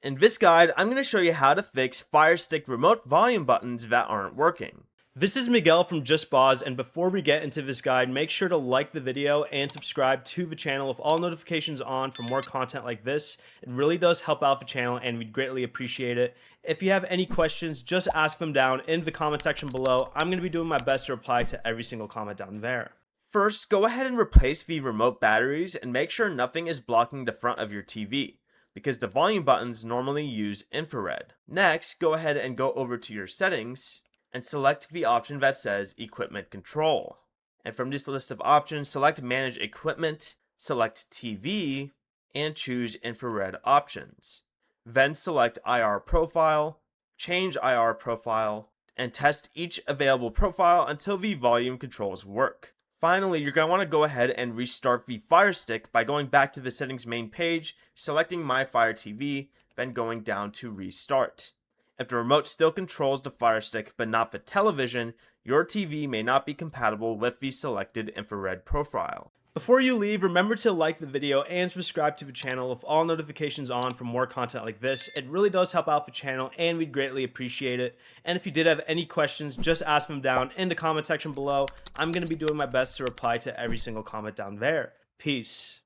In this guide, I'm going to show you how to fix Firestick remote volume buttons that aren't working. This is Miguel from Just Boz, and before we get into this guide, make sure to like the video and subscribe to the channel with all notifications on for more content like this. It really does help out the channel and we'd greatly appreciate it. If you have any questions, just ask them down in the comment section below. I'm going to be doing my best to reply to every single comment down there. First, go ahead and replace the remote batteries and make sure nothing is blocking the front of your TV, because the volume buttons normally use infrared. Next, go ahead and go over to your settings and select the option that says Equipment Control. And from this list of options, select Manage Equipment, select TV, and choose Infrared Options. Then select IR Profile, change IR Profile, and test each available profile until the volume controls work. Finally, you're going to want to go ahead and restart the Firestick by going back to the settings main page, selecting My Fire TV, then going down to Restart. If the remote still controls the Firestick but not the television, your TV may not be compatible with the selected infrared profile. Before you leave, remember to like the video and subscribe to the channel with all notifications on for more content like this. It really does help out the channel and we'd greatly appreciate it. And if you did have any questions, just ask them down in the comment section below. I'm going to be doing my best to reply to every single comment down there. Peace.